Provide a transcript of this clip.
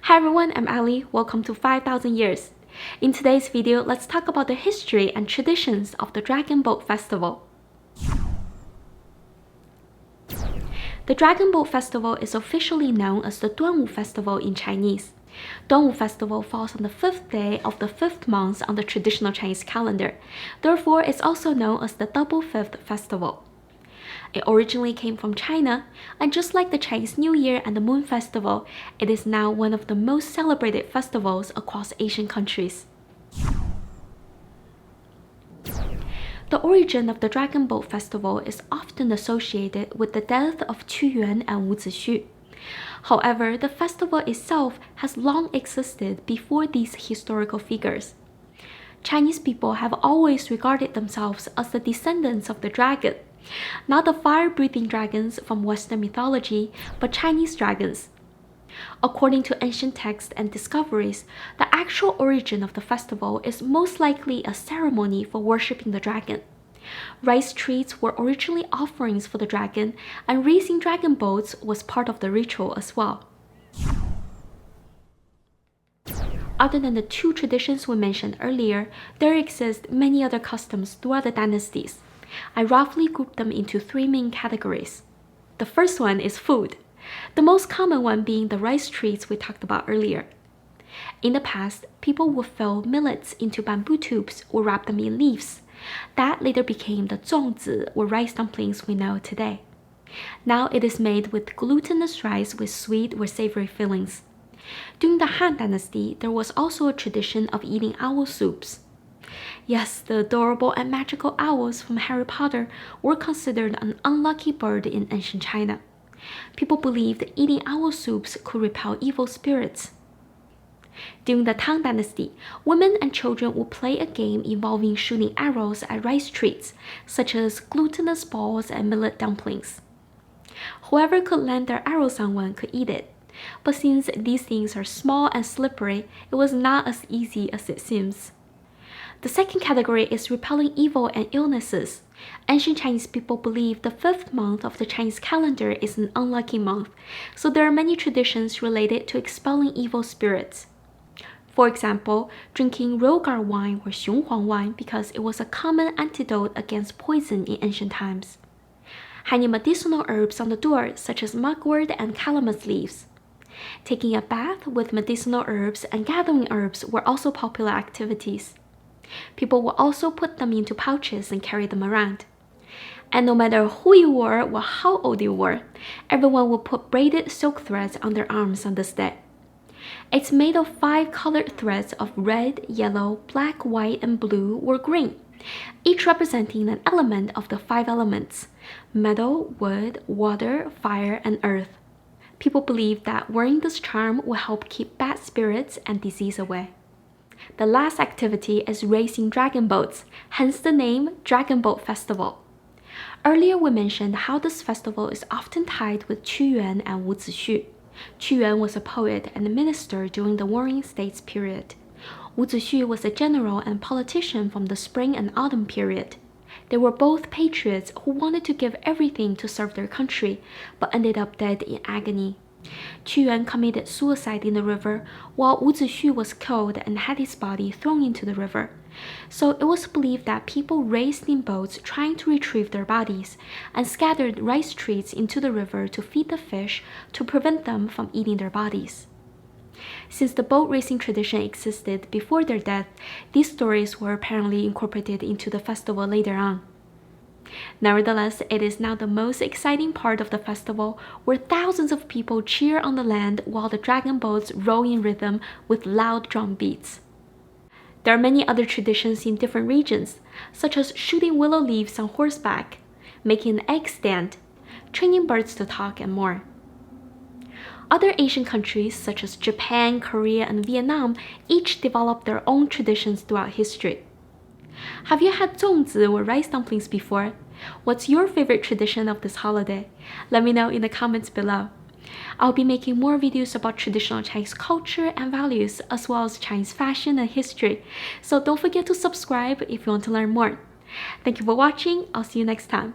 Hi everyone, I'm Ali. Welcome to 5,000 Years. In today's video, let's talk about the history and traditions of the Dragon Boat Festival. The Dragon Boat Festival is officially known as the Duanwu Festival in Chinese. Duanwu Festival falls on the 5th day of the 5th month on the traditional Chinese calendar. Therefore, it's also known as the Double Fifth Festival. It originally came from China, and just like the Chinese New Year and the Moon Festival, it is now one of the most celebrated festivals across Asian countries. The origin of the Dragon Boat Festival is often associated with the death of Qu Yuan and Wu Zixu. However, the festival itself has long existed before these historical figures. Chinese people have always regarded themselves as the descendants of the dragon. Not the fire-breathing dragons from Western mythology, but Chinese dragons. According to ancient texts and discoveries, the actual origin of the festival is most likely a ceremony for worshipping the dragon. Rice treats were originally offerings for the dragon, and racing dragon boats was part of the ritual as well. Other than the two traditions we mentioned earlier, there exist many other customs throughout the dynasties. I roughly grouped them into three main categories. The first one is food, the most common one being the rice treats we talked about earlier. In the past, people would fill millets into bamboo tubes or wrap them in leaves. That later became the zongzi or rice dumplings we know today. Now it is made with glutinous rice with sweet or savory fillings. During the Han Dynasty, there was also a tradition of eating owl soups. Yes, the adorable and magical owls from Harry Potter were considered an unlucky bird in ancient China. People believed eating owl soups could repel evil spirits. During the Tang Dynasty, women and children would play a game involving shooting arrows at rice treats, such as glutinous balls and millet dumplings. Whoever could land their arrows on one could eat it. But since these things are small and slippery, it was not as easy as it seems. The second category is repelling evil and illnesses. Ancient Chinese people believe the 5th month of the Chinese calendar is an unlucky month, so there are many traditions related to expelling evil spirits. For example, drinking Rogar wine or Xionghuang wine because it was a common antidote against poison in ancient times. Hanging medicinal herbs on the door such as mugwort and calamus leaves. Taking a bath with medicinal herbs and gathering herbs were also popular activities. People will also put them into pouches and carry them around. And no matter who you were or how old you were, everyone will put braided silk threads on their arms on this day. It's made of 5 colored threads of red, yellow, black, white, and blue or green, each representing an element of the 5 elements: metal, wood, water, fire, and earth. People believe that wearing this charm will help keep bad spirits and disease away. The last activity is racing dragon boats, hence the name Dragon Boat Festival. Earlier we mentioned how this festival is often tied with Qu Yuan and Wu Zixu. Qu Yuan was a poet and a minister during the Warring States period. Wu Zixu was a general and politician from the Spring and Autumn period. They were both patriots who wanted to give everything to serve their country, but ended up dead in agony. Qu Yuan committed suicide in the river, while Wu Zixu was killed and had his body thrown into the river. So it was believed that people raced in boats trying to retrieve their bodies, and scattered rice treats into the river to feed the fish to prevent them from eating their bodies. Since the boat racing tradition existed before their death, these stories were apparently incorporated into the festival later on. Nevertheless, it is now the most exciting part of the festival, where thousands of people cheer on the land while the dragon boats roll in rhythm with loud drum beats. There are many other traditions in different regions, such as shooting willow leaves on horseback, making an egg stand, training birds to talk, and more. Other Asian countries, such as Japan, Korea, and Vietnam, each developed their own traditions throughout history. Have you had zongzi or rice dumplings before? What's your favorite tradition of this holiday? Let me know in the comments below. I'll be making more videos about traditional Chinese culture and values, as well as Chinese fashion and history, so don't forget to subscribe if you want to learn more. Thank you for watching. I'll see you next time.